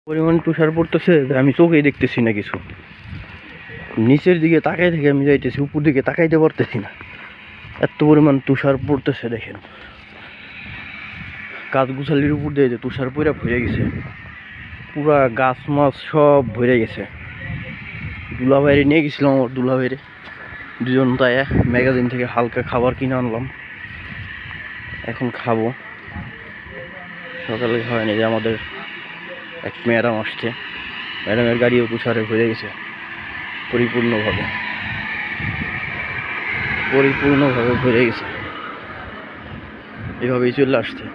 পরিমাণ তুষার পড়তেছে আমি চোখেই দেখতেছি না কিছু। নিচের দিকে তাকাই থেকে আমি যাইতেছি, উপর দিকে তাকাইতে পারতেছি না, এত পরিমাণ তুষার পড়তেছে। দেখেন গাছগুছালির উপর দিয়ে তুষার পড়া ভরে গেছে, পুরা গাছ মাছ সব ভরে গেছে। দুলাভাইরে নিয়ে গেছিলাম, আমার দুলাভাইরে দুজন তাই ম্যাগাজিন থেকে হালকা খাবার কিনে আনলাম, এখন খাবো। সকালে হয়নি যে আমাদের এক ম্যাডাম আসছে, ম্যাডামের গাড়িও তুষারে ভরে গেছে পরিপূর্ণভাবে ভরে গেছে। এভাবেই চলে আসছে।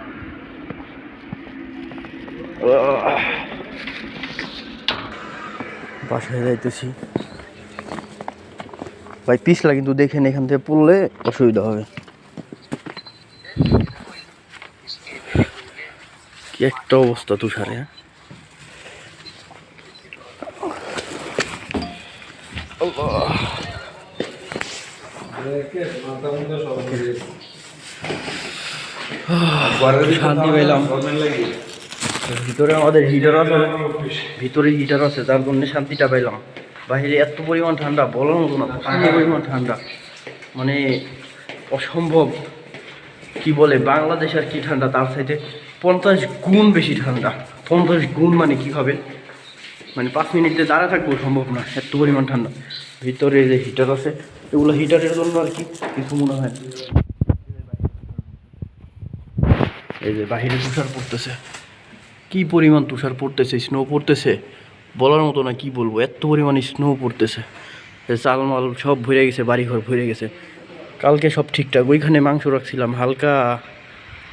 বাসায় যাইতেছি ভাই, পিছলা কিন্তু দেখেন, এখান থেকে পড়লে অসুবিধা হবে। কি একটা অবস্থা তুষারে। শান্তি পেলাম। ভিতরে আমাদের হিটার আছে, ভিতরে হিটার আছে, তার জন্য শান্তিটা পাইলাম। বাইরে এত পরিমাণ ঠান্ডা বলার মতো না, এত পরিমাণ ঠান্ডা মানে অসম্ভব। কি বলে বাংলাদেশ আর কি ঠান্ডা, তার সাথে 50 গুণ বেশি ঠান্ডা। 50 গুণ মানে কি হবে, মানে 5 মিনিটে দাঁড়া থাকবো সম্ভব না, এত পরিমাণ ঠান্ডা। ভিতরে যে হিটার আছে, এগুলো হিটারের জন্য আর কি কিছু মনে হয়। এই যে বাহিরে তুষার পড়তেছে, কি পরিমাণ তুষার পড়তেছে, স্নো পড়তেছে বলার মতো না। কি বলবো, এত পরিমাণ স্নো পড়তেছে, চালমাল সব ভরে গেছে, বাড়িঘর ভরে গেছে। কালকে সব ঠিকঠাক, ওইখানে মাংস রাখছিলাম হালকা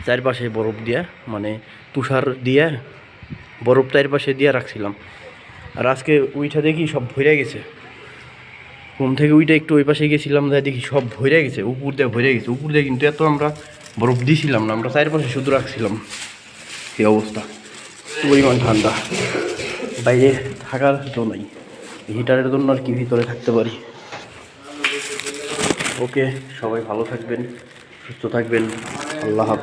চারপাশে বরফ দিয়ে, মানে তুষার দিয়ে বরফ চারপাশে দিয়ে রাখছিলাম। আর আজকে ওইটা দেখি সব ভরে গেছে। ঘুম থেকে ওইটা একটু ওই পাশে গেছিলাম, দেখি সব ভরে গেছে, উপর দিয়ে ভরে গেছে। উপর দিয়ে কিন্তু এত আমরা বরফ দিছিলাম না, আমরা চারপাশে শুধু রাখছিলাম। এই অবস্থা, পরিমাণ ঠান্ডা, বাইরে থাকার তো নাই, হিটারের জন্য আর কি ভিতরে থাকতে পারি। ওকে, সবাই ভালো থাকবেন, সুস্থ থাকবেন, আল্লাহ হাফেজ।